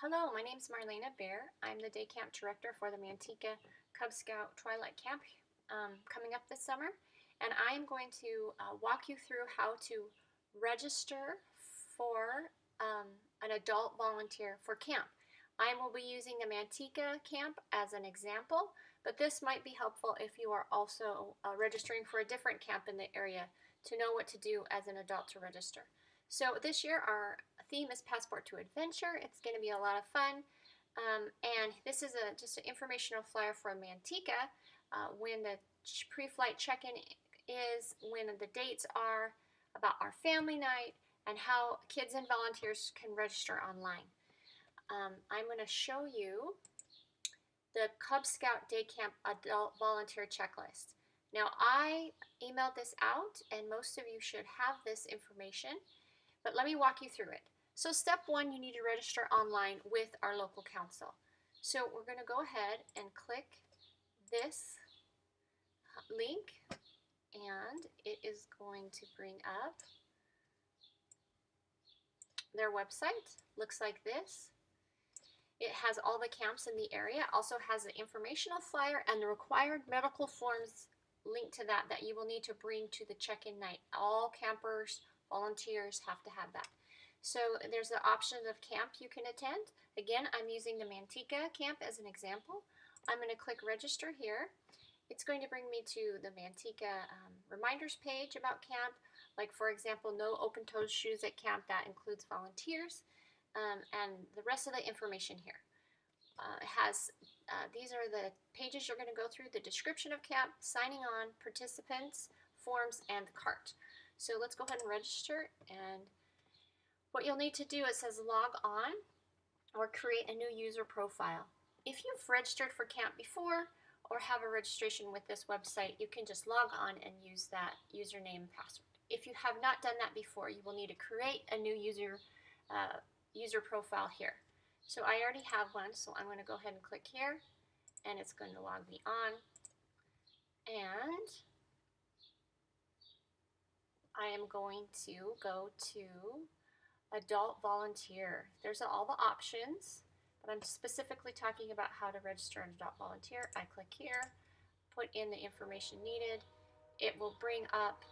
Hello, my name is Marlena Bear. I'm the day camp director for the Manteca Cub Scout Twilight Camp coming up this summer. And I am going to walk you through how to register for an adult volunteer for camp. I will be using the Manteca camp as an example, but this might be helpful if you are also registering for a different camp in the area to know what to do as an adult to register. So this year our theme is Passport to Adventure. It's going to be a lot of fun. And this is just an informational flyer for Manteca, when the pre-flight check-in is, when the dates are, about our family night, and how kids and volunteers can register online. I'm going to show you the Cub Scout Day Camp Adult Volunteer Checklist. Now, I emailed this out, and most of you should have this information, but let me walk you through it. So step one, you need to register online with our local council. So we're going to go ahead and click this link, and it is going to bring up their website. Looks like this. It has all the camps in the area. It also has the informational flyer and the required medical forms linked to that you will need to bring to the check-in night. All campers, volunteers have to have that. So there's the options of camp you can attend. Again, I'm using the Manteca camp as an example. I'm going to click register here. It's going to bring me to the Manteca reminders page about camp. Like, for example, no open-toed shoes at camp. That includes volunteers. And the rest of the information here. These are the pages you're going to go through: the description of camp, signing on, participants, forms, and the cart. So let's go ahead and register. And what you'll need to do, it says log on or create a new user profile. If you've registered for camp before or have a registration with this website, you can just log on and use that username and password. If you have not done that before, you will need to create a new user profile here. So I already have one, so I'm going to go ahead and click here, and it's going to log me on. And I am going to go to adult volunteer. There's all the options, but I'm specifically talking about how to register an adult volunteer. I click here, put in the information needed. It will bring up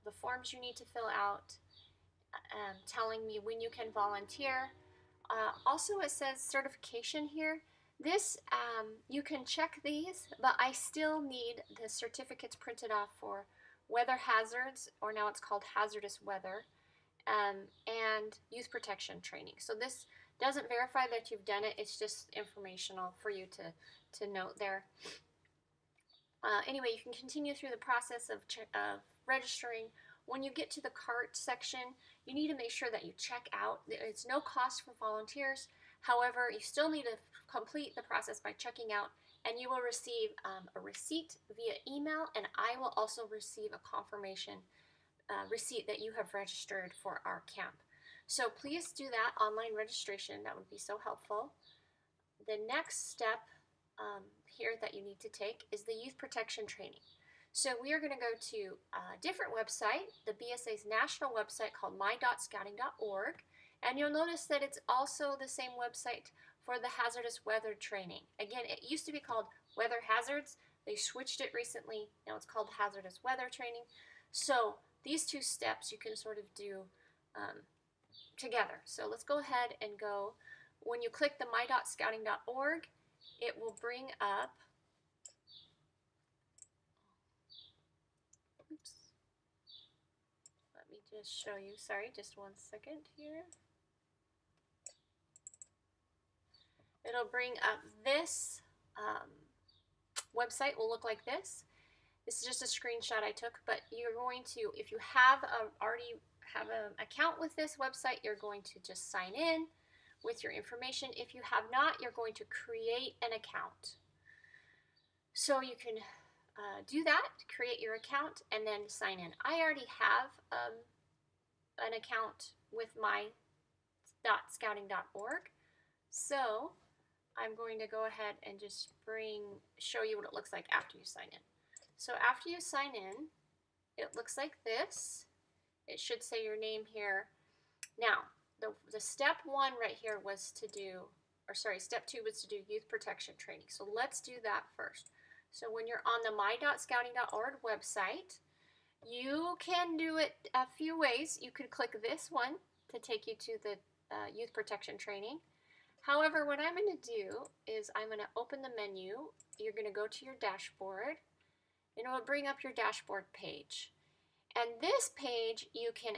the forms you need to fill out, telling me when you can volunteer. Also, it says certification here. This, you can check these, but I still need the certificates printed off for weather hazards, or now it's called hazardous weather, and youth protection training. So this doesn't verify that you've done it. It's just informational for you to note there. Anyway, you can continue through the process of registering. When you get to the cart section, you need to make sure that you check out. It's no cost for volunteers. However, you still need to complete the process by checking out, and you will receive a receipt via email, and I will also receive a confirmation receipt that you have registered for our camp. So please do that online registration. That would be so helpful. The next step here that you need to take is the youth protection training. So we are going to go to a different website, the BSA's national website called my.scouting.org, and you'll notice that it's also the same website for the hazardous weather training. Again, it used to be called weather hazards. They switched it recently. Now it's called hazardous weather training. So these two steps you can sort of do together. So let's go ahead and go. When you click the my.scouting.org, it will bring up, oops, let me just show you, sorry, just one second here. It'll bring up this website. Will look like this. This is just a screenshot I took, but you're going to, if you have already have an account with this website, you're going to just sign in with your information. If you have not, you're going to create an account. So you can do that, create your account, and then sign in. I already have an account with my.scouting.org, so I'm going to go ahead and just show you what it looks like after you sign in. So after you sign in, it looks like this. It should say your name here. Now, the step 1 right here was to do, or sorry, step 2 was to do youth protection training. So let's do that first. So when you're on the my.scouting.org website, you can do it a few ways. You could click this one to take you to the youth protection training. However, what I'm going to do is I'm going to open the menu. You're going to go to your dashboard, and it will bring up your dashboard page. And this page, you can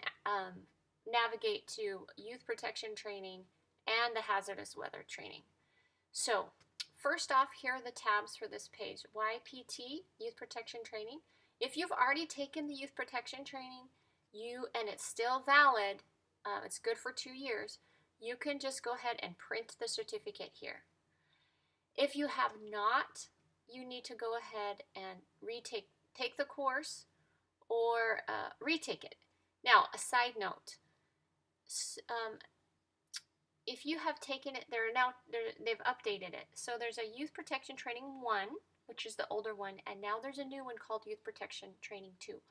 navigate to youth protection training and the hazardous weather training. So first off, here are the tabs for this page. YPT, youth protection training. If you've already taken the youth protection training, and it's still valid, it's good for 2 years, you can just go ahead and print the certificate here. If you have not, you need to go ahead and take the course or retake it. Now, a side note, if you have taken it, they've updated it. So there's a Youth Protection Training 1, which is the older one, and now there's a new one called Youth Protection Training 2.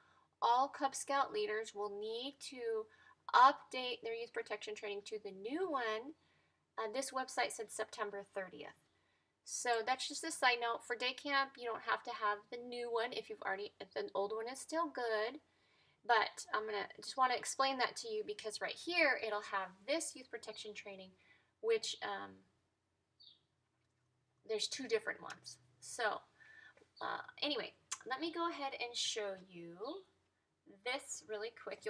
All Cub Scout leaders will need to update their Youth Protection Training to the new one. This website said September 30th. So that's just a side note. For day camp, you don't have to have the new one if the old one is still good. But just want to explain that to you, because right here it'll have this youth protection training, which there's 2 different ones. So anyway, let me go ahead and show you this really quick.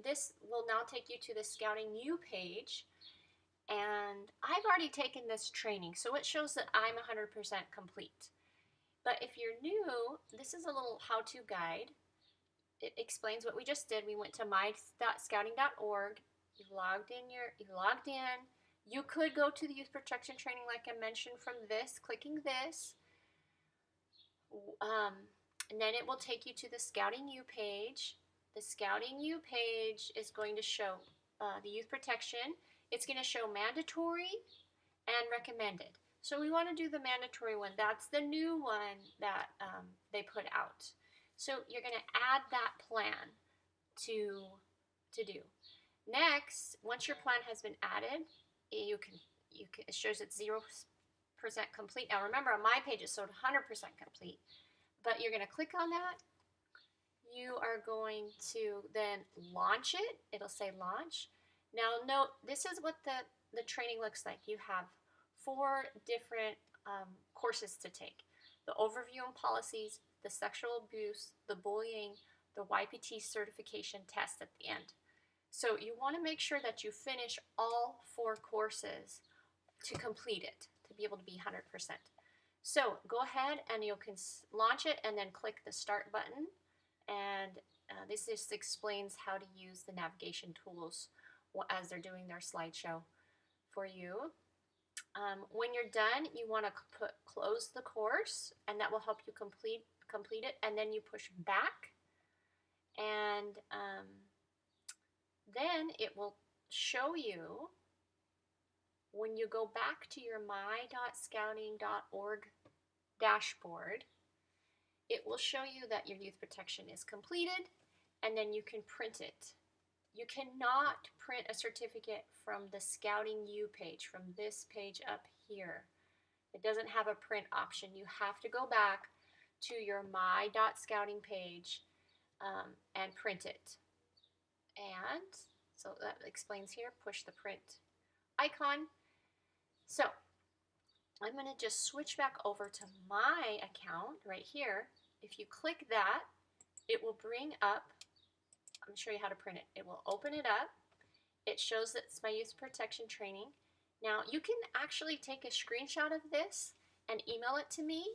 This will now take you to the Scouting You page. And I've already taken this training, so it shows that I'm 100% complete. But if you're new, this is a little how-to guide. It explains what we just did. We went to my.scouting.org. You logged in. You could go to the youth protection training, like I mentioned, from clicking this. And then it will take you to the Scouting You page. The Scouting You page is going to show the youth protection. It's going to show mandatory and recommended. So we want to do the mandatory one. That's the new one that they put out. So you're going to add that plan to do. Next, once your plan has been added, it shows it's 0% complete. Now remember, on my page it showed 100% complete. But you're going to click on that. You are going to then launch it. It'll say launch. Now note, this is what the training looks like. You have 4 different courses to take. The overview and policies, the sexual abuse, the bullying, the YPT certification test at the end. So you want to make sure that you finish all 4 courses to complete it, to be able to be 100%. So go ahead and you can launch it and then click the start button. And this just explains how to use the navigation tools as they're doing their slideshow for you. When you're done, you want to close the course, and that will help you complete it. And then you push back, and then it will show you, when you go back to your my.scouting.org dashboard, it will show you that your youth protection is completed, and then you can print it. You cannot print a certificate from the Scouting You page, from this page up here. It doesn't have a print option. You have to go back to your my.scouting page and print it. And so that explains here, push the print icon. So I'm going to just switch back over to my account right here. If you click that, it will bring up, I'm going to show you how to print it. It will open it up. It shows that it's my youth protection training. Now you can actually take a screenshot of this and email it to me.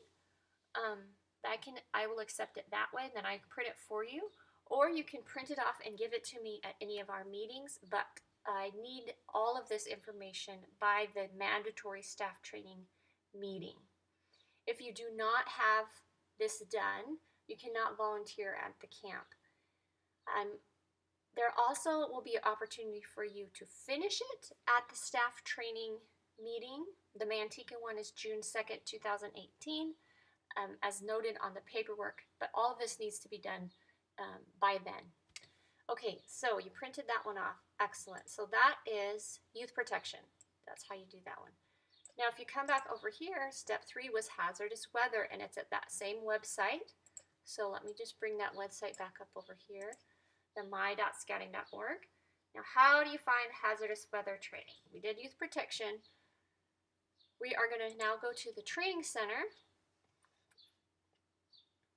I will accept it that way, and then I print it for you. Or you can print it off and give it to me at any of our meetings, but I need all of this information by the mandatory staff training meeting. If you do not have this done, you cannot volunteer at the camp. There also will be an opportunity for you to finish it at the staff training meeting. The Manteca one is June 2nd, 2018, as noted on the paperwork, but all of this needs to be done by then. Okay, so you printed that one off. Excellent. So that is youth protection. That's how you do that one. Now, if you come back over here, step 3 was hazardous weather, and it's at that same website. So let me just bring that website back up over here, the my.scouting.org. Now, how do you find hazardous weather training? We did youth protection. We are going to now go to the training center.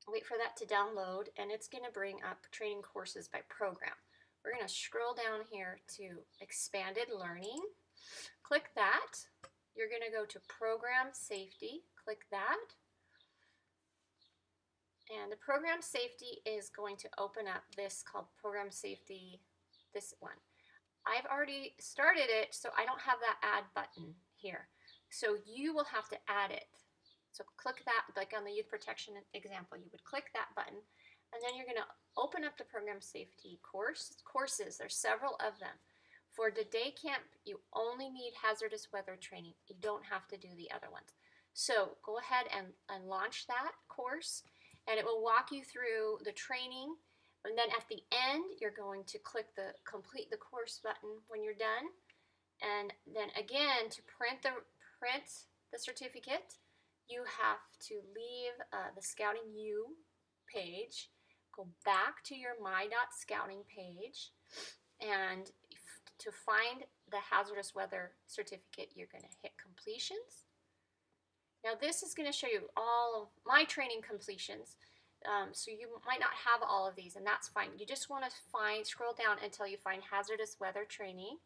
Wait for that to download, and it's going to bring up training courses by program. We're going to scroll down here to expanded learning. Click that. You're going to go to program safety. Click that. And the program safety is going to open up this called program safety, this one. I've already started it, so I don't have that add button here. So you will have to add it. So click that, like on the youth protection example, you would click that button, and then you're going to open up the program safety courses. There's several of them. For the day camp, you only need hazardous weather training. You don't have to do the other ones. So go ahead and launch that course, and it will walk you through the training. And then at the end, you're going to click the complete the course button when you're done. And then again, to print the certificate, you have to leave the Scouting U page, go back to your my.scouting page, and to find the hazardous weather certificate, you're going to hit completions. Now this is going to show you all of my training completions. So you might not have all of these, and that's fine. You just want to scroll down until you find hazardous weather training.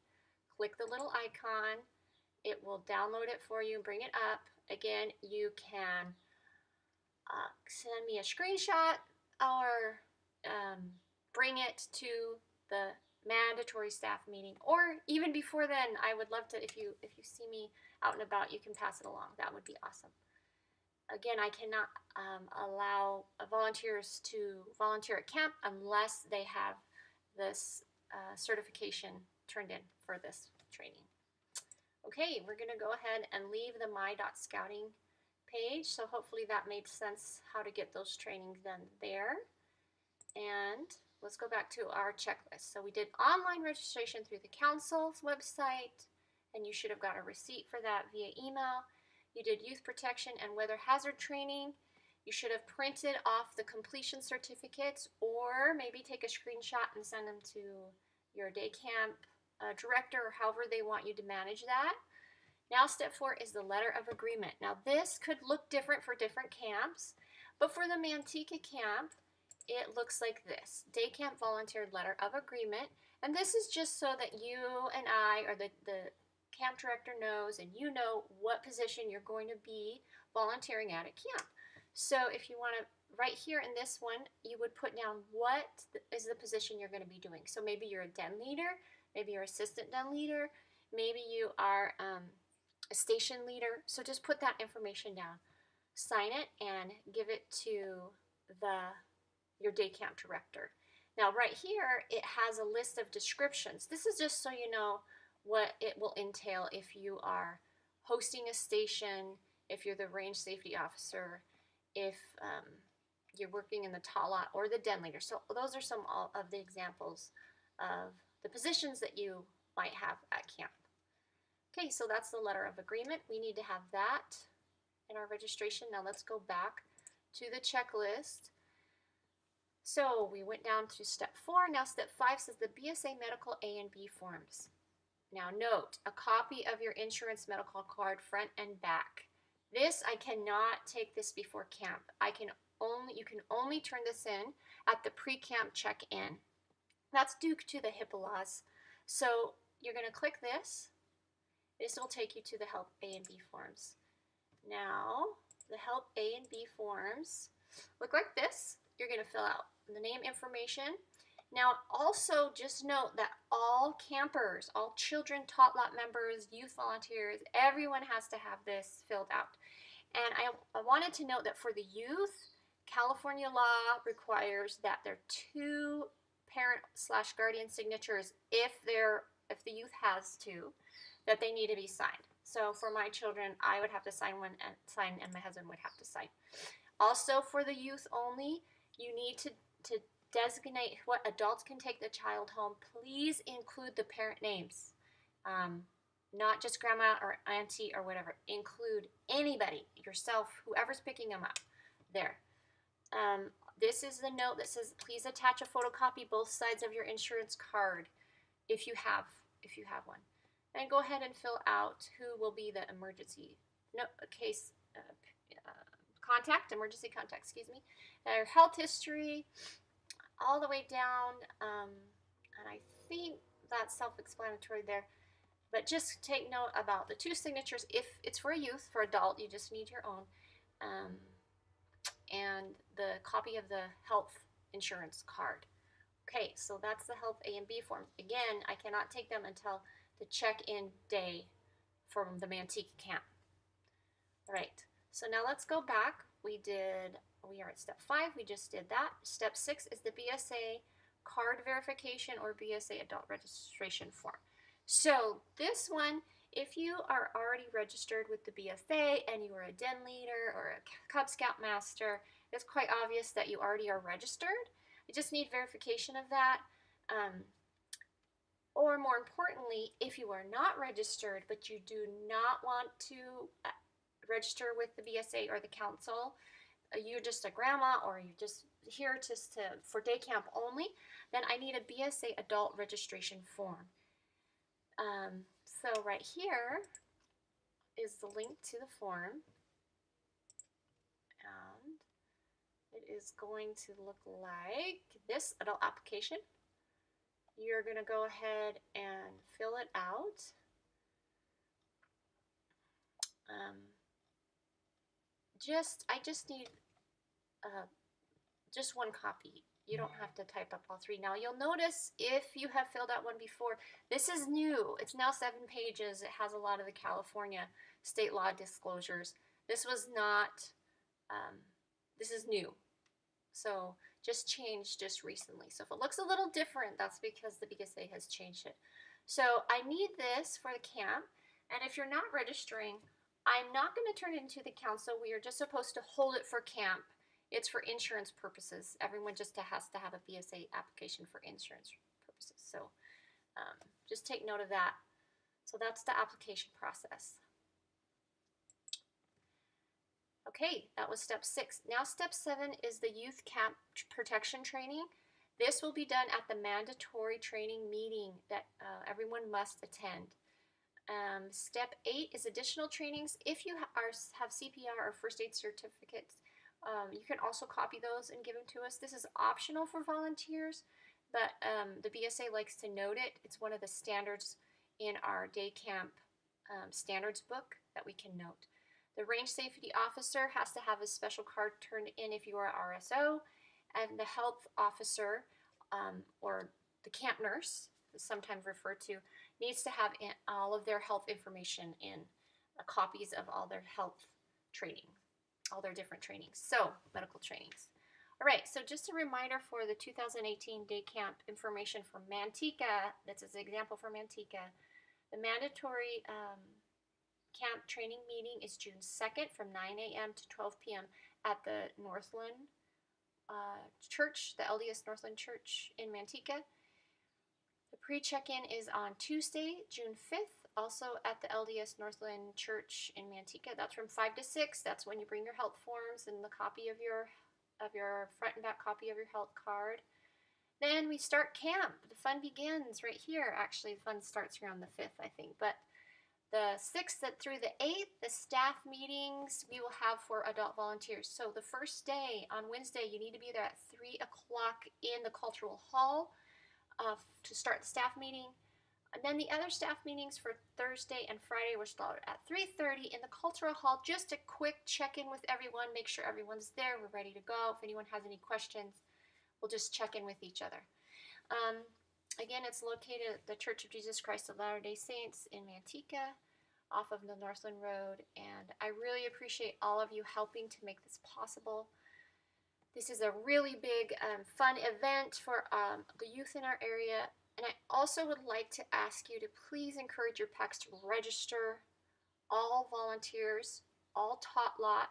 Click the little icon. It will download it for you and bring it up. Again, you can send me a screenshot or bring it to the mandatory staff meeting, or even before then. I would love to, if you see me out and about, you can pass it along. That would be awesome. Again, I cannot allow volunteers to volunteer at camp unless they have this certification turned in for this training. Okay, we're going to go ahead and leave the my.scouting page. So hopefully that made sense how to get those trainings done there. And let's go back to our checklist. So we did online registration through the council's website, and you should have got a receipt for that via email. You did youth protection and weather hazard training. You should have printed off the completion certificates, or maybe take a screenshot and send them to your day camp director, or however they want you to manage that. Now step 4 is the letter of agreement. Now this could look different for different camps, but for the Manteca camp, it looks like this. Day camp volunteered letter of agreement, and this is just so that you and I, or the camp director knows, and you know what position you're going to be volunteering at camp. So if you want to, right here in this one, you would put down what is the position you're going to be doing. So maybe you're a den leader, maybe you're assistant den leader, maybe you are a station leader. So just put that information down, sign it, and give it to your day camp director. Now right here, it has a list of descriptions. This is just so you know what it will entail if you are hosting a station, if you're the range safety officer, if you're working in the tot or the den leader. So those are some of the examples of the positions that you might have at camp. Okay, so that's the letter of agreement. We need to have that in our registration. Now let's go back to the checklist. So we went down to step 4. Now step 5 says the BSA medical A and B forms. Now note, a copy of your insurance medical card front and back. This, I cannot take this before camp. You can only turn this in at the pre-camp check-in. That's due to the HIPAA laws. So you're going to click this. This will take you to the Help A and B forms. Now, the Help A and B forms look like this. You're going to fill out the name information. Now, also just note that all campers, all children, tot lot members, youth volunteers, everyone has to have this filled out. And I wanted to note that for the youth, California law requires that there are 2 parent/guardian signatures if the youth has to, that they need to be signed. So for my children, I would have to sign one and my husband would have to sign. Also for the youth only, you need to designate what adults can take the child home. Please include the parent names, not just grandma or auntie or whatever. Include anybody, yourself, whoever's picking them up there. This is the note that says, please attach a photocopy both sides of your insurance card if you have one. And go ahead and fill out who will be the emergency case contact, emergency contact, excuse me. Their health history, all the way down, and I think that's self-explanatory there. But just take note about the 2 signatures. If it's for a youth, for adult, you just need your own. And the copy of the health insurance card. Okay, so that's the health A and B form. Again, I cannot take them until the check-in day from the Manteca camp. All right, so now let's go back. We are at step 5, we just did that. Step 6 is the BSA card verification or BSA adult registration form. So this one, if you are already registered with the BSA and you are a den leader or a Cub Scout master, it's quite obvious that you already are registered. You just need verification of that. Or more importantly, if you are not registered but you do not want to register with the BSA or the council, you're just a grandma or you're just here for day camp only, then I need a BSA adult registration form. So right here is the link to the form, and it is going to look like this adult application. You're going to go ahead and fill it out. I just need just 1 copy. You don't have to type up all 3. Now you'll notice if you have filled out one before, this is new. It's now 7 pages. It has a lot of the California state law disclosures. This was not, this is new. So just changed just recently. So if it looks a little different, that's because the BSA has changed it. So I need this for the camp. And if you're not registering, I'm not going to turn it into the council. We are just supposed to hold it for camp. It's for insurance purposes. Everyone just has to have a BSA application for insurance purposes. So just take note of that. So that's the application process. Okay, that was step 6. Now step 7 is the youth camp protection training. This will be done at the mandatory training meeting that everyone must attend. Step 8 is additional trainings. If you have CPR or first aid certificates, you can also copy those and give them to us. This is optional for volunteers, but the BSA likes to note it. It's one of the standards in our day camp standards book that we can note. The range safety officer has to have a special card turned in if you are RSO, and the health officer or the camp nurse, sometimes referred to, needs to have all of their health information in copies of all their health training, all their different trainings, so medical trainings. All right, so just a reminder for the 2018 day camp information for Manteca, that's an example for Manteca. The mandatory camp training meeting is June 2nd from 9 a.m. to 12 p.m. at the Northland Church, the LDS Northland Church in Manteca. The pre-check-in is on Tuesday, June 5th, also at the LDS Northland Church in Manteca. That's from 5 to 6. That's when you bring your health forms and the copy of your front and back copy of your health card. Then we start camp. The fun begins right here. Actually, the fun starts here on the 5th, I think. But the 6th through the 8th, the staff meetings we will have for adult volunteers. So the first day, on Wednesday, you need to be there at 3 o'clock in the cultural hall to start the staff meeting. And then the other staff meetings for Thursday and Friday will start at 3:30 in the cultural hall. Just a quick check-in with everyone, make sure everyone's there, we're ready to go. If anyone has any questions, we'll just check in with each other. Again, it's located at the Church of Jesus Christ of Latter-day Saints in Manteca, off of the Northland Road, and I really appreciate all of you helping to make this possible. This is a really big, fun event for the youth in our area, and I also would like to ask you to please encourage your packs to register all volunteers, all tot lot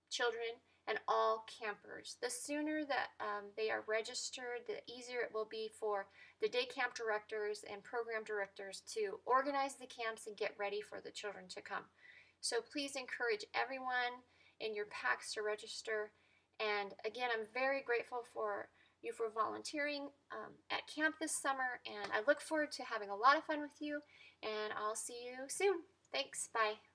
children, and all campers. The sooner that they are registered, the easier it will be for the day camp directors and program directors to organize the camps and get ready for the children to come. So please encourage everyone in your packs to register. And again, I'm very grateful for you for volunteering at camp this summer, and I look forward to having a lot of fun with you, and I'll see you soon. Thanks, bye.